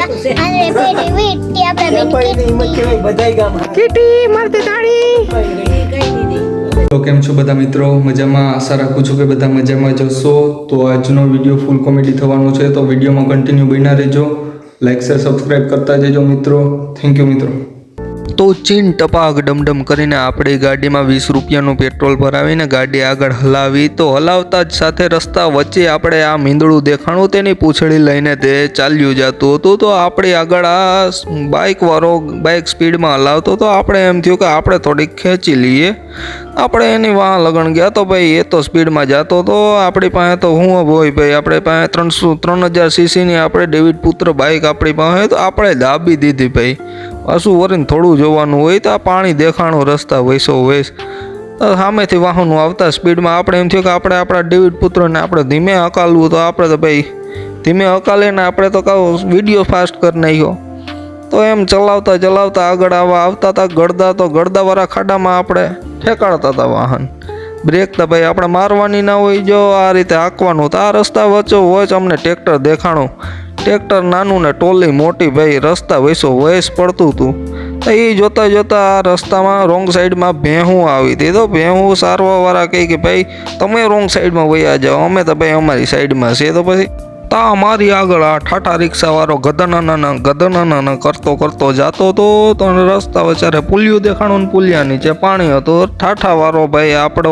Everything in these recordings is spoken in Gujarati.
અને પેલી વીટી આપણે કીટી મારતી તાળી. તો કેમ છો બધા મિત્રો? મજામાં? આશા રાખું છું કે બધા મજામાં જશો. તો આજનો વિડીયો ફૂલ કોમેડી થવાનો છે, તો વિડીયોમાં કન્ટિન્યુ બન્યા રહેજો. લાઈક શેર સબસ્ક્રાઈબ કરતા જજો મિત્રો. થેન્ક યુ મિત્રો. તો ચીન ટપાક ડમડમ કરીને આપણી ગાડીમાં 20 રૂપિયાનું પેટ્રોલ ભરાવીને ગાડી આગળ હલાવી. તો હલાવતા જ સાથે રસ્તા વચ્ચે આપણે આ મીંદડું દેખાણું, તેની પૂંછડી લઈને તે ચાલ્યું જતું હતું. તો આપણી આગળ આ બાઇકવાળો બાઇક સ્પીડમાં હલાવતો તો આપણે એમ થયું કે આપણે થોડીક ખેંચી લઈએ. આપણે એની વાહ લગણ ગયા તો ભાઈ એ તો સ્પીડમાં જતો તો આપણી પાસે તો હું હોય ભાઈ, આપણે પાસે 3000 સીસીની આપણે ડેવિડ પુત્ર બાઇક આપણી પાસે, તો આપણે દાબી દીધી ભાઈ. પાછું વરીને થોડું જોવાનું હોય તો આ પાણી દેખાણું રસ્તા વૈસો વૈસ સામેથી વાહનો આવતા સ્પીડમાં આપણે એમ થયું કે આપણે આપણા ડેવિડ પુત્રને આપણે ધીમે હકાલવું, તો આપણે તો ભાઈ ધીમે હકાલીને આપણે તો કહું વિડીયો ફાસ્ટ કરી નાખ્યો. તો એમ ચલાવતા ચલાવતા આગળ આવતા હતા ગળદા, તો ગળદાવાળા ખાડામાં આપણે ઠેકાડતા હતા વાહન. બ્રેક તો ભાઈ આપણે મારવાની ના હોય, જો આ રીતે હાંકવાનું. તો આ રસ્તા વચ્ચે વચ અમને ટ્રેક્ટર દેખાણું, ટ્રેક્ટર નાનું ને ટોલી મોટી ભાઈ, રસ્તા વૈસો વયસ પડતું હતું. તો એ જોતા જોતા આ રસ્તામાં રોંગ સાઈડમાં ભેહું આવી હતી. તો ભેહું સારવાવાળા કહે કે ભાઈ તમે રોંગ સાઈડમાં વયા જાઓ, અમે તો ભાઈ અમારી સાઈડમાં છીએ. તો પછી તા અમારી આગળ આ ટાટા રિક્ષાવાળો ગધનાના કરતો જતો હતો. તો રસ્તા વચારે પુલિયું દેખાણું ને પુલિયા નીચે પાણી હતું. ઠાઠાવાળો ભાઈ આપણો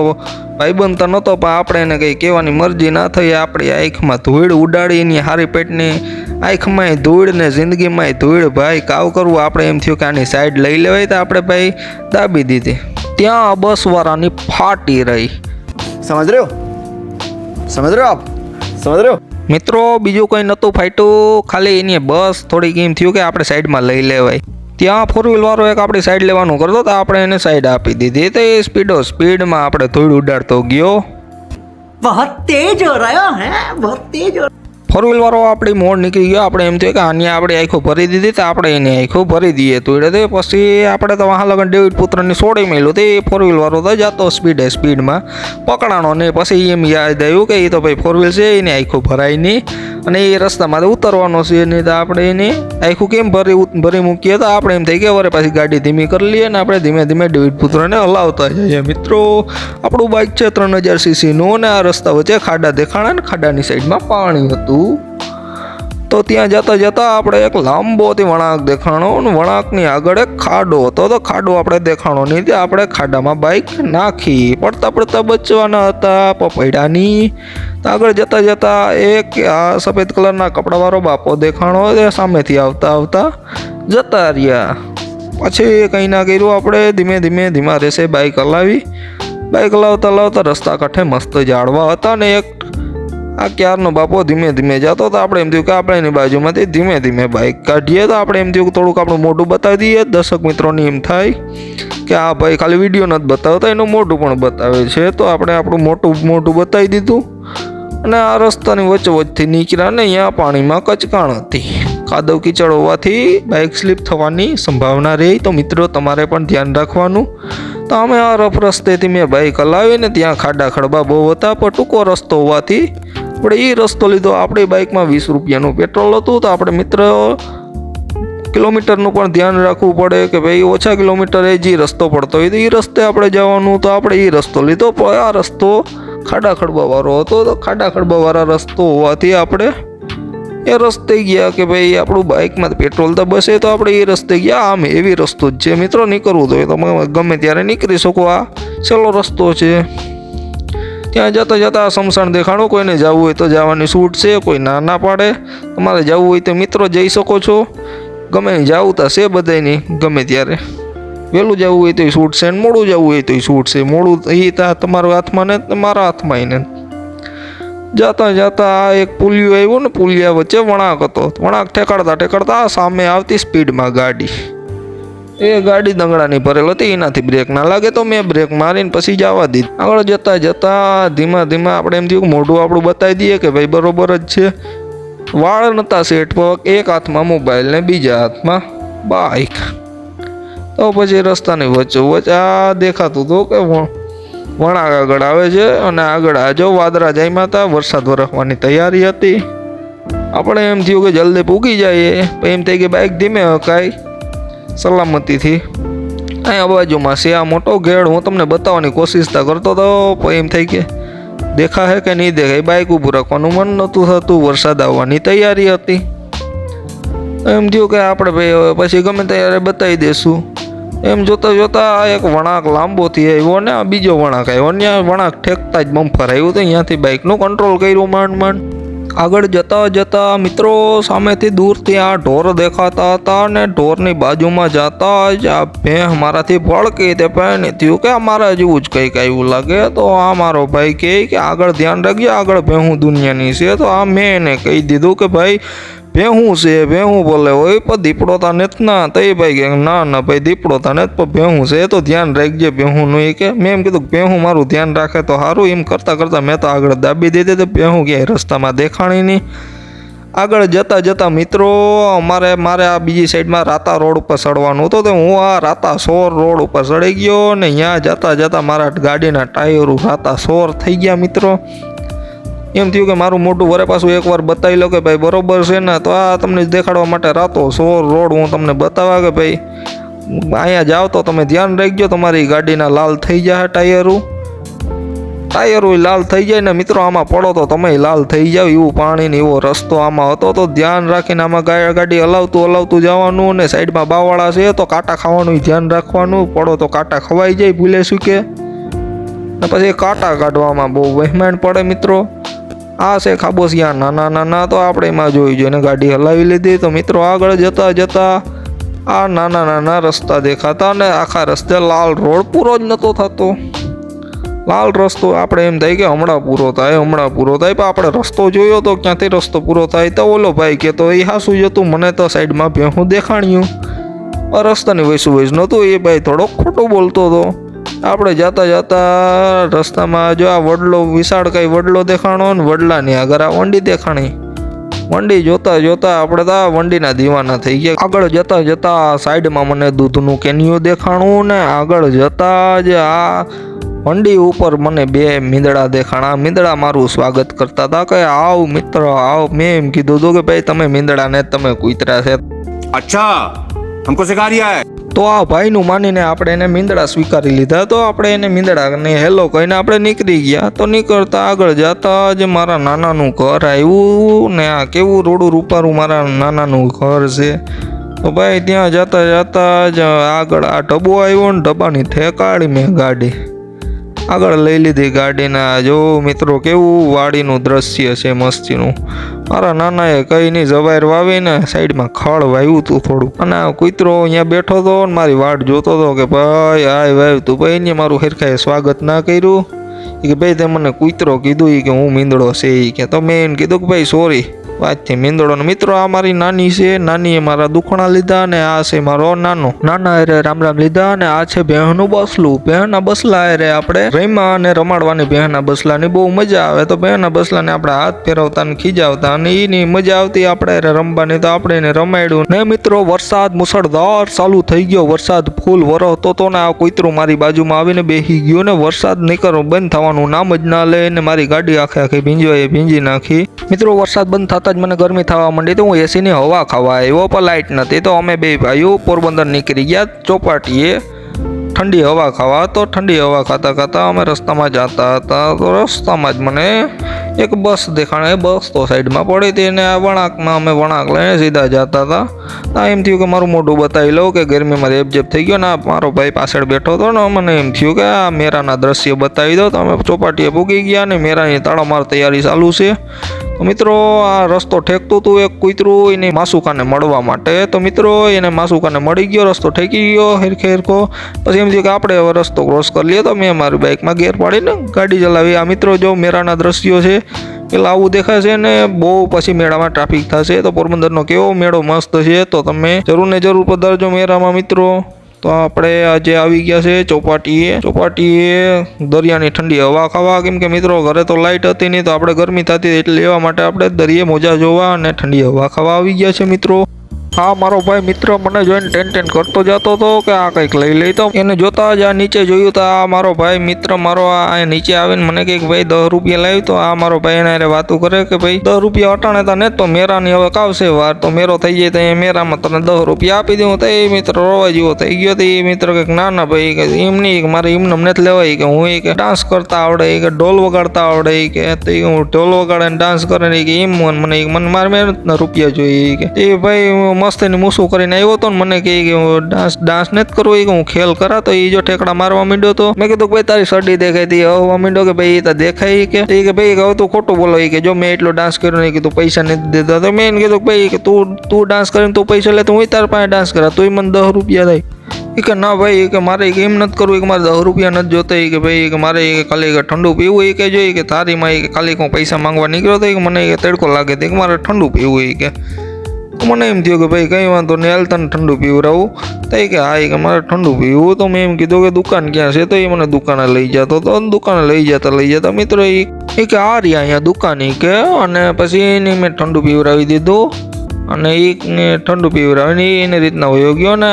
ભાઈબંધ તો નહોતો, પણ આપણે એને કંઈ કહેવાની મરજી ના થઈ. આપણી આંખમાં ધૂળ ઉડાડી, એની હારી પેટની આંખમાંય ધૂળ ને જિંદગીમાંય ધૂળ. ભાઈ કાવ કરવું, આપણે એમ થયું કે આની સાઈડ લઈ લેવાય, તો આપણે ભાઈ દાબી દીધી. ત્યાં બસવાળાની ફાટી રહી. સમજ રહ્યો આપ, સમજ રહ્યો મિત્રો? બીજું કંઈ નહોતું ફાટ્યું, ખાલી એની બસ થોડીક એમ થયું કે આપણે સાઈડમાં લઈ લેવાય. ત્યાં ફોર વ્હીલવાળો એક આપણી સાઈડ લેવાનું કરતો, તો આપણે એને સાઈડ આપી દીધી. તો એ સ્પીડમાં આપણે ધૂળ ઉડાડતો ગયો. बहुत तेज हो रहा है, बहुत तेज हो. ફોર વ્હીલવાળો આપણી મોડ નીકળી ગયો. આપણે એમ થયું કે આની આપણે આંખો ભરી દીધી, તો આપણે એની આંખો ભરી દઈએ. તો એટલે પછી આપણે તો વાહ લગન ડેવિડ પુત્રની છોડી મેળ્યું. તો એ ફોર વ્હીલવાળો તો જતો સ્પીડમાં પકડાણો ને પછી એમ યાદ આવ્યું કે એ તો ભાઈ ફોર વ્હીલ છે, એની આંખો ભરાય નહીં અને એ રસ્તામાં ઉતરવાનો છે નહીં. તો આપણે એની આંખું કેમ ભરી મૂકીએ? તો આપણે એમ થઈ કે વરે પાછી ગાડી ધીમી કરી લઈએ ને આપણે ધીમે ધીમે ડેવિડ પુત્રને હલાવતા જઈએ. મિત્રો આપણું બાઇક છે 3000 સીસીનું, અને આ રસ્તા વચ્ચે ખાડા દેખાણા ને ખાડાની સાઈડમાં પાણી હતું. તો ત્યાં જતા જતા આપણે એક લાંબો વળાંક દેખાણો, અને વળાંકની આગળ એક ખાડો હતો. તો ખાડો આપણે દેખાણો નહીં, તે આપણે ખાડામાં બાઇક નાખી. પડતા બચવાના હતા પપૈડાની. તો આગળ જતા જતા એક આ સફેદ કલરના કપડાવાળો બાપો દેખાણો, તે સામેથી આવતા જતા રહ્યા. પછી કંઈ ના કર્યું, આપણે ધીમા રહેશે બાઇક હલાવી. બાઇક હલાવતા રસ્તા કાંઠે મસ્ત ઝાડવા હતા, ને એક આ ક્યારનો બાપો ધીમે જતો. તો આપણે એમ થયું કે આપણે એની બાજુમાંથી ધીમે બાઇક કાઢીએ. તો આપણે એમ થયું કે થોડુંક આપણું મોઢું બતાવી દઈએ. દર્શક મિત્રોને એમ થાય કે આ ભાઈ ખાલી વિડીયો નથી બતાવતા, એનું મોઢું પણ બતાવે છે. તો આપણે આપણું મોઢું બતાવી દીધું, અને આ રસ્તાની વચ્ચે નીકળ્યા ને અહીંયા પાણીમાં કચકાણ હતી. કાદવ કીચડ હોવાથી બાઇક સ્લીપ થવાની સંભાવના રહી. તો મિત્રો તમારે પણ ધ્યાન રાખવાનું. તો અમે આ રફ રસ્તેથી મેં બાઇક હલાવીને, ત્યાં ખાડા ખડબા બહુ હતા, પણ ટૂંકો રસ્તો હોવાથી આપણે એ રસ્તો લીધો. આપણી બાઇકમાં 20 રૂપિયાનું પેટ્રોલ હતું. તો આપણે મિત્ર કિલોમીટરનું પણ ધ્યાન રાખવું પડે કે ભાઈ ઓછા કિલોમીટરે જે રસ્તો પડતો હોય તો એ રસ્તે આપણે જવાનું. તો આપણે એ રસ્તો લીધો, પણ આ રસ્તો ખાડા ખડબાવાળો હતો. તો ખાડા ખડબાવાળા રસ્તો હોવાથી આપણે એ રસ્તે ગયા કે ભાઈ આપણું બાઇકમાં પેટ્રોલ તો બસે. તો આપણે એ રસ્તે ગયા. આમ એવી રસ્તો જ છે મિત્રો, નીકળવું તો તમે ગમે ત્યારે નીકળી શકો. આ છેલ્લો રસ્તો છે. ત્યાં જતા સમસાણ દેખાણું. કોઈને જવું હોય તો જવાની છૂટ છે, કોઈ ના પાડે. તમારે જવું હોય તો મિત્રો જઈ શકો છો. ગમે જવું તો છે બધાની, ગમે ત્યારે વહેલું જવું હોય તો છૂટ છે, ને મોડું જવું હોય તો છૂટ છે. મોડું એ તમારા હાથમાં ને મારા હાથમાં એને. જતા એક પુલિયો આવ્યો ને પુલિયા વચ્ચે વળાંક હતો. વળાંક ઠેકાડતા સામે આવતી સ્પીડમાં ગાડી, એ ગાડી દંગડાની ભરેલ હતી. એનાથી બ્રેક ના લાગે, તો મેં બ્રેક મારીને પછી જવા દીધી. આગળ જતા ધીમા આપણે એમ થયું મોઢું આપણું બતાવી દઈએ કે ભાઈ બરોબર જ છે. વાળ નતા સેટ, એક હાથમાં મોબાઈલ ને બીજા હાથમાં બાઇક. તો પછી રસ્તાની વચ્ચે આ દેખાતું હતું કે વળાંક આગળ આવે છે, અને આગળ આ જો વાદળા જામ્યા હતા, વરસાદ વરસવાની તૈયારી હતી. આપણે એમ થયું કે જલ્દી પૂગી જાય, પણ એમ થઈ કે બાઇક ધીમે હકાય સલામતીથી. અહીંયા બાજુમાં છે આ મોટો ગેડ, હું તમને બતાવવાની કોશિશ કરતો હતો, પણ એમ થઈ કે દેખાય કે નહીં દેખાય. બાઇક ઊભું રાખવાનું મન નહોતું થતું, વરસાદ આવવાની તૈયારી હતી. એમ થયું કે આપણે ભાઈ પછી ગમે ત્યારે બતાવી દઈશું. એમ જોતા જોતા એક વળાંક લાંબોથી આવ્યો ને આ બીજો વળાંક આવ્યો, ત્યાં વળાંક ઠેકતા જ બમ્ફર આવ્યું તો ત્યાંથી બાઇકનું કંટ્રોલ કર્યું માંડ. આગળ જતા જતા મિત્રો સામેથી દૂરથી આ ઢોર દેખાતા હતા, ને ઢોરની બાજુમાં જતા જ આ ભેંસ મારાથી ભડકી. તે પહેને થયું કે આ મારા જેવું જ કંઈક આવ્યું લાગે. તો આ મારો ભાઈ કહે કે આગળ ધ્યાન રાખજો, આગળ ભેહું દુનિયાની છે. તો આ મેં એને કહી દીધું કે ભાઈ ભેહું છે, ભેહું બોલે હોય પણ દીપડો તા નથી ના. તો એ ભાઈ કે ના ભાઈ દીપડો તા નથી પણ ભેહું છે, તો ધ્યાન રાખજે ભેહુંનું. એ કે મેં એમ કીધું કે ભેહું મારું ધ્યાન રાખે તો સારું. એમ કરતાં કરતાં મેં તો આગળ દાબી દીધી, તો ભેહું ક્યાંય રસ્તામાં દેખાણી નહીં. આગળ જતાં જતાં મિત્રો મારે આ બીજી સાઈડમાં રાતા રોડ ઉપર ચડવાનું હતું, તો હું આ રાતા સોર રોડ ઉપર ચડી ગયો, ને ત્યાં જતાં જતાં મારા ગાડીના ટાયરો રાતા સોર થઈ ગયા મિત્રો. એમ થયું કે મારું મોટું વરે પાછું એકવાર બતાવી લો કે ભાઈ બરોબર છે ને. તો આ તમને દેખાડવા માટે રાતો સોર રોડ હું તમને બતાવવા કે ભાઈ અહીંયા જાઓ તો તમે ધ્યાન રાખજો, તમારી ગાડીના લાલ થઈ જાય ટાયરો લાલ થઈ જાય ને મિત્રો. આમાં પડો તો તમે લાલ થઈ જાવ, એવું પાણી ને એવો રસ્તો આમાં હતો. તો ધ્યાન રાખીને આમાં ગાડી હલાવતું જવાનું, ને સાઈડમાં બાવાળા છે તો કાંટા ખાવાનું ધ્યાન રાખવાનું. પડો તો કાંટા ખવાઈ જાય ભૂલે શું કે, ને પછી કાંટા કાઢવામાં બહુ વહેમાણ પડે મિત્રો. આ છે ખાબોચિયા નાના. તો આપણે એમાં જોઈ જોઈને ગાડી હલાવી લીધી. તો મિત્રો આગળ જતા આ નાના રસ્તા દેખાતા, ને આખા રસ્તે લાલ રોડ પૂરો જ નહોતો થતો. લાલ રસ્તો આપણે એમ થાય કે હમણાં પૂરો થાય, પણ આપણે રસ્તો જોયો તો ક્યાંથી રસ્તો પૂરો થાય. તો ઓલો ભાઈ કે તો એ હાસું જતું, મને તો સાઈડમાં ભેહું દેખાણ્યું, રસ્તાની વૈસું નહોતું. એ ભાઈ થોડોક ખોટું બોલતો હતો. આપણે જતા રસ્તામાં જો આ વડલો વિશાળ કઈ વડલો દેખાણો, ને વડલાની આગળ આ વંડી દેખાણી. વંડી જોતા આપણે તો આ વંડીના દીવાના થઈ ગયા. આગળ જતા સાઈડમાં મને દૂધનું કેનિયું દેખાણું, ને આગળ જતા જ આ વંડી ઉપર મને બે મીંદડા દેખાણા. મીંદડા મારું સ્વાગત કરતા હતા કે આવ મિત્ર આવ. મેં એમ કીધું હતું કે ભાઈ તમે મીંદડાને તમે કૂતરા છે. અચ્છા हमको सिखा रिया है. તો આ ભાઈનું માનીને આપણે એને મીંદડા સ્વીકારી લીધા. તો આપણે એને મીંદડાને હેલો કહીને આપણે નીકળી ગયા. તો નીકળતા આગળ જતા જ મારા નાનાનું ઘર આવ્યું, ને આ કેવું રોડું રૂપારું મારા નાનાનું ઘર છે. તો ભાઈ ત્યાં જતા જ આગળ આ ડબ્બો આવ્યો, ને ડબ્બાની ઠેકાડી મેં ગાડી આગળ લઈ લીધી. ગાડીના જો મિત્રો કેવું વાડીનું દ્રશ્ય છે મસ્તીનું. મારા નાનાએ કઈ નહીં જવાયર વાવીને સાઈડમાં ખડ વાવ્યું હતું થોડું, અને કૂતરો અહીંયા બેઠો હતો ને મારી વાટ જોતો હતો કે ભાઈ આ વાવ્યું તું. ભાઈ એને મારું હેરખાએ સ્વાગત ના કર્યું. કે ભાઈ તે મને કૂતરો કીધું કે હું મીંદડો છે એ કે. તો મેં એને કીધું કે ભાઈ સોરી વાતથી મીંદડો. મિત્રો આ મારી નાની છે, નાનીએ મારા દુખણા લીધા, ને આ છે મારો નાના અરે રામ લીધા, ને આ છે ભેંસનું બસલું. ભેંસના બસલા અરે આપણે રમ્યા અને રમાડવાની. ભેંસના બસલાની બહુ મજા આવે. તો ભેંસના બસલાને આપણે હાથ ફેરવતા ને ખીજાવતા, અને એની મજા આવતી આપણે અરે રમવાની. તો આપણે એને રમાડ્યું ને મિત્રો. વરસાદ મુસળધાર ચાલુ થઈ ગયો, વરસાદ ફૂલ વરસતો હતો, ને આ કૂતરું મારી બાજુમાં આવીને બેસી ગયો, ને વરસાદ નીકળો બંધ થવાનું નામ જ ના લે, ને મારી ગાડી આખી ભીંજી નાખી. મિત્રો વરસાદ બંધ થતા જ મને ગરમી થવા માંડી. તો હું એસીની હવા ખાવા આવ્યો, પણ લાઇટ નથી. તો અમે બે ભાઈઓ પોરબંદર નીકળી ગયા ચોપાટીએ ઠંડી હવા ખાવા. તો ઠંડી હવા ખાતા અમે રસ્તામાં જતા હતા. તો રસ્તામાં જ મને એક બસ દેખાણે. બસ તો સાઈડમાં પડી હતી, ને આ વળાંકમાં અમે વળાંક લઈને સીધા જતા હતા. એમ થયું કે મારું મોઢું બતાવી લઉં કે ગરમીમાં રેપજેપ થઈ ગયો. ને મારો ભાઈ પાછળ બેઠો હતો, ને મને એમ થયું કે આ મેરાના દ્રશ્ય બતાવી દો. તો અમે ચોપાટીએ પૂગી ગયા, ને મેરાની તાળામાર તૈયારી ચાલુ છે. તો મિત્રો આ રસ્તો ઠેકતું હતું એક કૂતરું એને માસુકાને મળવા માટે. તો મિત્રો એને માસુકાને મળી ગયો, રસ્તો ઠેકી ગયો હેરખો. પછી એમ થયું કે આપણે હવે રસ્તો ક્રોસ કરી લઈએ. તો મેં મારી બાઇકમાં ગેર પાડીને ગાડી ચલાવી. આ મિત્રો જો મેરાના દ્રશ્યો છે પેલા આવું દેખાય છે, ને બહુ પછી મેળામાં ટ્રાફિક થશે. તો પોરબંદરનો કેવો મેળો મસ્ત છે, તો તમે જરૂર પધારજો મેળામાં મિત્રો. તો આપણે આજે આવી ગયા છે ચોપાટીએ દરિયાની ઠંડી હવા ખાવા. કેમ કે મિત્રો ઘરે તો લાઇટ હતી નહીં, તો આપણે ગરમી થતી એટલે લેવા માટે આપણે દરિયે મોજા જોવા અને ઠંડી હવા ખાવા આવી ગયા છે મિત્રો. હા મારો ભાઈ મિત્ર મને જોઈને ટેન્શન કરતો જતો હતો કે આ કંઈક લઈ લઈ. તો એને જોતા જ આ નીચે જોયું તો આ મારો ભાઈ મિત્ર મારો આ નીચે આવીને મને કહે કે ભાઈ 10 રૂપિયા લાવી. તો આ મારો ભાઈ એને વાતું કરે કે ભાઈ 10 રૂપિયા અટાણે તા ને તો મેરાની હવે કાવશે વાર, તો મેરો થઈ જાય તો એ મેરામાં તને 10 રૂપિયા આપી દઉં. તો એ મિત્ર રોવા જેવો થઈ ગયો. તો એ મિત્ર કે ના ના ભાઈ કે એમ નહીં, મારે એમને નથી લેવાય કે હું કે ડાન્સ કરતા આવડે, કે ઢોલ વગાડતા આવડે, કે તો હું ઢોલ વગાડે ડાન્સ કરે ને કે એમ મને મારે મહેનતના રૂપિયા જોઈએ. કે એ ભાઈ મસ્ત એની મૂસું કરીને આવ્યો હતો ને મને કહે કે હું ડાન્સ નથી કરવો, કે હું ખેલ કરા. તો એ જો ઠેકડા મારવા માંડ્યો તો મેં કીધું ભાઈ તારી શરડી દેખાઈ હવા માંડ્યો કે ભાઈ એ તો દેખાય કે ભાઈ હવે તું ખોટું બોલો કે જો મેં એટલો ડાન્સ કર્યો નહીં, કીધું પૈસા નથી દેતા. તો મેં એને કીધું ભાઈ કે તું ડાન્સ કરીને તું પૈસા લે તો હું તારા પાસે ડાન્સ કરા, તોય મને 10 રૂપિયા થાય. એ કે ના ભાઈ કે મારે એમ નથી કરવું, કે મારે 10 રૂપિયા નથી જોતા. કે ભાઈ કે મારે ખાલી ઠંડુ પીવું એ કે જોઈએ કે થારીમાં ખાલી હું પૈસા માંગવા નીકળ્યો હતો કે મને તડકો લાગે કે મારે ઠંડુ પીવું. કે મને એમ થયું કે ભાઈ કંઈ વાંધો નહીં હાલ તને ઠંડુ પીવડાવું. તો કે હા કે મારે ઠંડુ પીવું. તો મેં એમ કીધું કે દુકાન ક્યાં છે. તો એ મને દુકાને લઈ જતો. તો દુકાને લઈ જતા મિત્રો એ કે આ રહ્યા અહીંયા દુકાન કે, અને પછી એને મેં ઠંડુ પીવડાવી દીધું. અને એને ઠંડુ પીવડાવીને એની રીતના વયો ગયો. ને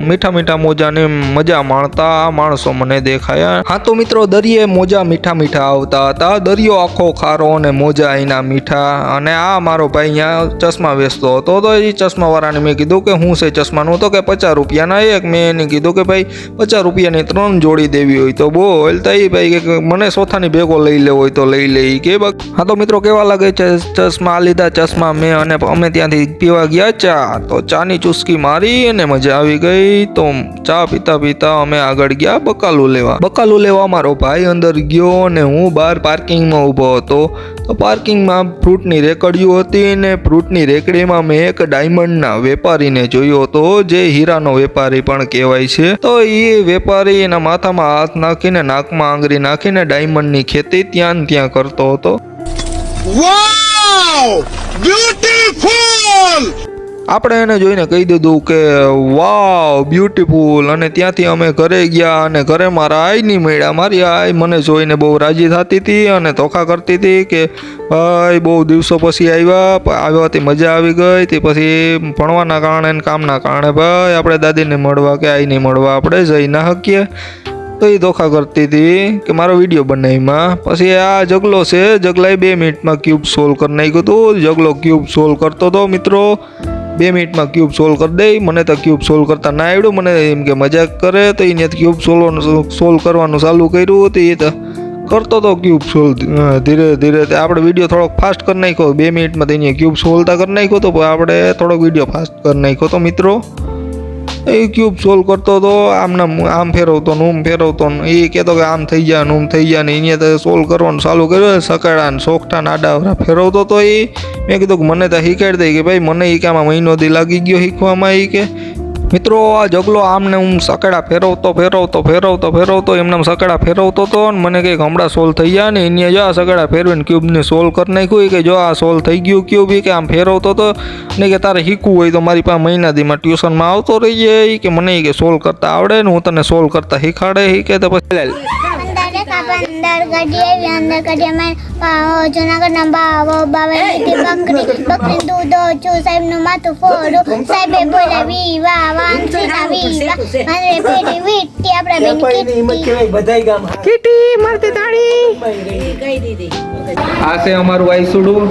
મીઠા મીઠા મોજાને મજા માણતા આ માણસો મને દેખાયા. હા તો મિત્રો દરિયે મોજા મીઠા મીઠા આવતા હતા. દરિયો આખો ખારો અને મોજા એના મીઠા. અને આ મારો ભાઈ અહીંયા ચશ્મા વેચતો હતો. તો એ ચશ્માવાળાને મેં કીધું કે હું છે ચશ્માનું. તો કે 50 રૂપિયાના એક. મેં એને કીધું કે ભાઈ 50 રૂપિયાની 3 જોડી દેવી હોય તો બોલ. તો એ ભાઈ કે મને ચોથાની ભેગો લઈ લેવો હોય તો લઈ લે કે. હા તો મિત્રો કેવા લાગે છે ચશ્મા લીધા ચશ્મા મેં, અને અમે ત્યાંથી પીવા ગયા ચા. તો ચાની ચુસ્કી મારી અને મજા આવી ગઈ. તો ચા પીતા પીતા અમે આગળ ગયા બકાલું લેવા. મારો ભાઈ અંદર ગયો અને હું બહાર પાર્કિંગમાં ઊભો હતો. તો પાર્કિંગમાં ફ્રૂટની રેકડીઓ હતી ને ફ્રૂટની રેકડીમાં મેં એક ડાયમંડના વેપારીને જોયો હતો, જે હીરાનો વેપારી પણ કહેવાય છે. તો એ વેપારી એના માથામાં હાથ નાખીને નાકમાં આંગળી નાખીને ડાયમંડની ખેતી ત્યાં કરતો હતો. આપણે એને જોઈને કહી દીધું કે વાવ બ્યુટીફુલ. અને ત્યાંથી અમે ઘરે ગયા અને ઘરે મારા આઈ નહીં મળ્યા. મારી આઈ મને જોઈને બહુ રાજી થતી હતી અને ધોખા કરતી હતી કે ભાઈ બહુ દિવસો પછી આવ્યાથી મજા આવી ગઈ. તે પછી ભણવાના કારણે અને કામના કારણે ભાઈ આપણે દાદીને મળવા કે આઈ નહીં મળવા આપણે જઈ ના શકીએ. તો એ ધોખા કરતી હતી કે મારો વિડીયો બનાવીમાં. પછી આ જગલો છે, જગલાએ 2 મિનિટમાં ક્યુબ સોલ્વ કરી નાખ્યું હતું. જગલો ક્યુબ સોલ્વ કરતો હતો મિત્રો. 2 મિનિટમાં ક્યુબ સોલ્વ કરી દે. મને તો ક્યુબ સોલ્વ કરતા ના આવડ્યું. મને એમ કે મજાક કરે. તો એને ક્યુબ સોલ્વ કરવાનું ચાલુ કર્યું હતું. એ તો કરતો હતો ક્યુબ સોલ્વ ધીરે ધીરે. આપણે વિડીયો થોડોક ફાસ્ટ કરી નાખ્યો. 2 મિનિટમાં તો એને ક્યુબ સોલ્વતા કરી નાખ્યો તો આપણે થોડોક વિડીયો ફાસ્ટ કરી નાખ્યો તો મિત્રો. એ ક્યુબ સોલ્વ કરતો હતો. આમ ફેરવતો ને ઊમ ફેરવતો ને એ કહેતો કે આમ થઈ જાય ને ઊમ થઈ જાય ને એને તો સોલ્વ કરવાનું ચાલુ કર્યું. સકડા ને સોખટા ને આડા ફેરવતો હતો. એ મેં કીધું કે મને તો શીખવાડી દે કે ભાઈ મને એ કે આમાં મહિનો દી લાગી ગયો શીખવામાં. એ કે મિત્રો આ જગલો આમને હું સકડા ફેરવતો એમને સકડા ફેરવતો હતો. અને મને કંઈક હમણાં સોલ્વ થઈ જાય ને એને જો આ સકડા ફેરવીને ક્યુબને સોલ્વ કરી નાખ્યું. કે જો આ સોલ્વ થઈ ગયું ક્યુબ. કે આમ ફેરવતો હતો ને કે તારે શીખવું હોય તો મારી પાસે મહિના દીમાં ટ્યુશનમાં આવતો રહીએ. કે મને કે સોલ્વ કરતા આવડે ને હું તને સોલ્વ કરતા શીખાડે. કે તો પછી અંદર કાઢી જુનાગઢના બકરી દૂધ ઓછું સાહેબનું માથું ફોડું. સાહેબે બોલ્યા વિવા વાંસીના વિવા મારે ફેરી વીટી આપણા બેન કીટી મારતી તાળી. આ છે અમારું આઈસુડું.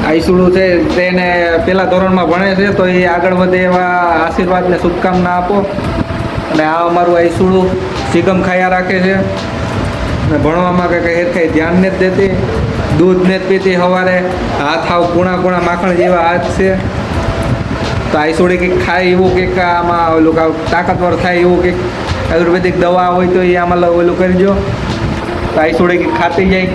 આઈસુડું છે તેને પહેલા ધોરણમાં ભણે છે. તો એ આગળ વધે એવા આશીર્વાદ ને શુભકામના આપો. અને આ અમારું આઈસુડું સિગમ ખાયા રાખે છે. અને ભણવામાં કંઈ હેરખાઈ ધ્યાન નથી દેતી. દૂધ નથી પીતી સવારે. હાથ આવ કૂણા માખણ જેવા હાથ છે. તો આઈસુડી કંઈક ખાય એવું કંઈક આમાં ઓલું તાકાતવર થાય એવું કંઈક આયુર્વેદિક દવા હોય તો એ આમાં ઓલું કરજો. તો આઈસુડી કંઈક ખાતી જાય.